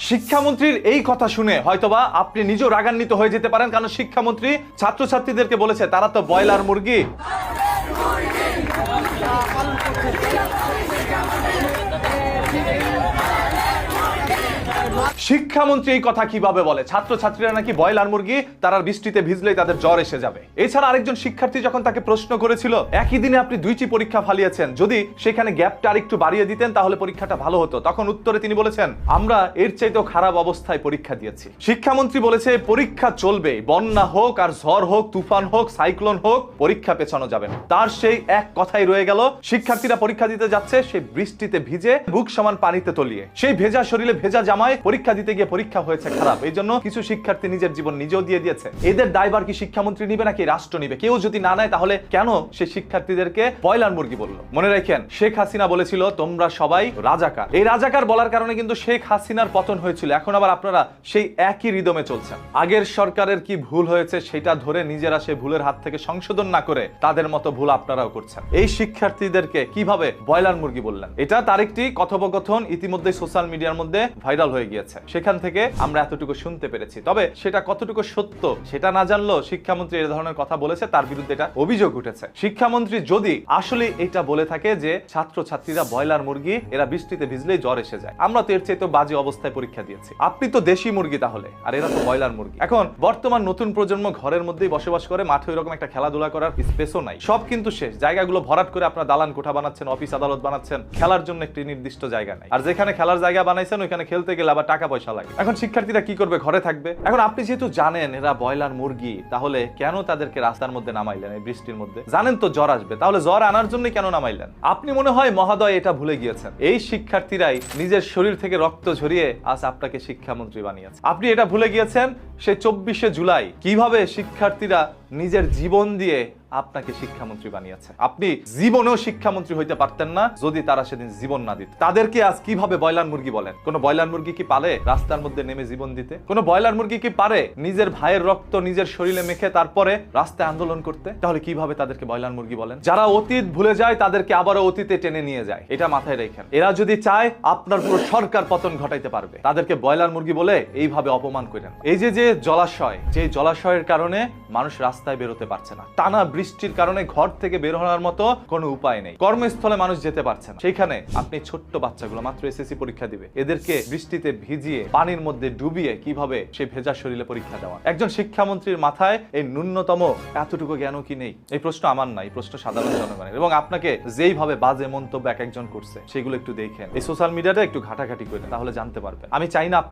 শিক্ষামন্ত্রীর এই কথা শুনে হয়তোবা আপনি নিজেও রাগান্বিত হয়ে যেতে পারেন, কারণ শিক্ষামন্ত্রী ছাত্রছাত্রীদেরকে বলেছে তারা তো ব্রয়লার মুরগি। শিক্ষামন্ত্রী এই কথা কিভাবে বলে? ছাত্রছাত্রীরা নাকি ব্রয়লার মুরগি, তারা বৃষ্টিতে ভিজলেই তাদের জ্বর এসে যাবে। এছাড়া আরেকজন শিক্ষার্থী যখন তাকে প্রশ্ন করেছিল, একই দিনে আপনি 2টি পরীক্ষা ফালিয়েছেন, যদি সেখানে গ্যাপটা আরেকটু বাড়িয়ে দিতেন তাহলে পরীক্ষাটা ভালো হতো, তখন উত্তরে তিনি বলেছেন, আমরা এর চাইতেও খারাপ অবস্থায় পরীক্ষা দিয়েছি। শিক্ষামন্ত্রী বলেছে পরীক্ষা চলবে, বন্যা হোক আর ঝড় হোক, তুফান হোক, সাইক্লোন হোক, পরীক্ষা পেছানো যাবে না। তার সেই এক কথাই রয়ে গেল। শিক্ষার্থীরা পরীক্ষা দিতে যাচ্ছে, সেই বৃষ্টিতে ভিজে বুক সমান পানিতে তলিয়ে, সেই ভেজা শরীরে ভেজা জামায় পরীক্ষা দিতে গিয়ে পরীক্ষা হয়েছে খারাপ। এই জন্য কিছু শিক্ষার্থী নিজের জীবন নিজেও দিয়ে দিয়েছে। এদের দায়ভার কি শিক্ষামন্ত্রী নিবে নাকি রাষ্ট্র নিবে? কেউ যদি না নেয় তাহলে কেন সে শিক্ষার্থীদেরকে ব্রয়লার মুরগি বলল? মনে রাখেন, শেখ হাসিনা বলেছিল তোমরা সবাই রাজাকার। এই রাজাকার বলার কারণে কিন্তু শেখ হাসিনার পতন হয়েছিল। এখন আবার আপনারা সেই একই রিদমে চলছেন। আগের সরকারের কি ভুল হয়েছে সেটা ধরে নিজেরা সে ভুলের হাত থেকে সংশোধন না করে তাদের মতো ভুল আপনারাও করছেন। এই শিক্ষার্থীদেরকে কিভাবে ব্রয়লার মুরগি বললেন? এটা তার একটি কথোপকথন ইতিমধ্যে সোশ্যাল মিডিয়ার মধ্যে ভাইরাল হয়ে গিয়েছে। সেখান থেকে আমরা এতটুকু শুনতে পেরেছি। তবে সেটা কতটুকু সত্য সেটা না জানলেও শিক্ষামন্ত্রী এই ধরনের কথা বলেছে, তার বিরুদ্ধে এটা অভিযোগ উঠেছে। শিক্ষামন্ত্রী যদি আসলে এটা বলে থাকে যে ছাত্রছাত্রীরা ব্রয়লার মুরগি, এরা বৃষ্টিতে ভিজলেই জ্বর এসে যায়, আমরা তো এর চেয়ে তো বাজে অবস্থায় পরীক্ষা দিয়েছি। আপনি তো দেশি মুরগি তাহলে, আর এরা তো ব্রয়লার মুরগি। এখন বর্তমান নতুন প্রজন্ম ঘরের মধ্যেই বসবাস করে, মাঠে ওইরকম একটা খেলাধুলা করার স্পেসও নাই, সব কিন্তু শেষ। জায়গাগুলো ভরাট করে আপনার দালান কোঠা বানাচ্ছেন, অফিস আদালত বানাচ্ছেন, খেলার জন্য একটি নির্দিষ্ট জায়গা নাই। আর যেখানে খেলার জায়গা বানাইছেন ওইখানে খেলতে গেলে আবার টাকা পয়সা লাগে। এখন শিক্ষার্থীরা কি করবে? ঘরে থাকবে। এখন আপনি যেহেতু জানেন এরা ব্রয়লার মুরগি, তাহলে কেন তাদেরকে রাস্তার মধ্যে নামাইলেন এই বৃষ্টির মধ্যে? জানেন তো জ্বর আসবে, তাহলে জ্বর আনার জন্য কেন নামাইলেন? আপনি মনে হয় মহোদয় এটা ভুলে গিয়েছেন, এই শিক্ষার্থীরাই নিজের শরীর থেকে রক্ত ঝরিয়ে আজ আপনাকে শিক্ষামন্ত্রী বানিয়েছে। আপনি এটা ভুলে গিয়েছেন সে 24শে জুলাই কিভাবে শিক্ষার্থীরা নিজের জীবন দিয়ে আপনাকে শিক্ষামন্ত্রী বানিয়েছে। আপনি জীবনেও শিক্ষামন্ত্রী হইতে পারতেন না যদি তারা সেদিন জীবন না দিত। তাদেরকে আজ কিভাবে ব্রয়লার মুরগি বলেন? কোন ব্রয়লার মুরগি কি পারে রাস্তার মধ্যে নেমে জীবন দিতে? কোন ব্রয়লার মুরগি কি পারে নিজের ভাইয়ের রক্ত নিজের শরীরে মেখে তারপরে রাস্তায় আন্দোলন করতে? তাহলে কিভাবে তাদেরকে ব্রয়লার মুরগি বলেন? যারা অতীত ভুলে যায় তাদেরকে আবারও অতীতে টেনে নিয়ে যায়, এটা মাথায় রেখেন। এরা যদি চায় আপনার পুরো সরকার পতন ঘটাইতে পারবে। তাদেরকে ব্রয়লার মুরগি বলে এইভাবে অপমান করেন। এই যে জলাশয়, যে জলাশয়ের কারণে মানুষ রাস্তায় বেরোতে পারছে না, টানা বৃষ্টির কারণে ঘর থেকে বের হওয়ার মতো কোনো উপায় নেই, কর্মস্থলে মানুষ যেতে পারছে না, সেইখানে আপনি ছোট্ট বাচ্চাগুলো মাত্র এসএসসি পরীক্ষা দিবে, এদেরকে বৃষ্টিতে ভিজিয়ে পানির মধ্যে ডুবিয়ে কিভাবে সে ভেজা শরীরে পরীক্ষা দেওয়া? একজন শিক্ষামন্ত্রীর মাথায় এই ন্যূনতম এতটুকু জ্ঞানও কি নেই? এই প্রশ্ন আমার না, এই প্রশ্ন সাধারণ জনগণের। এবং আপনাকে যেইভাবে বাজে মন্তব্য এক একজন করছে সেগুলো একটু দেখেন, এই সোশ্যাল মিডিয়াটা একটু ঘাটাঘাটি করে, তাহলে জানতে পারবেন। আমি চাই না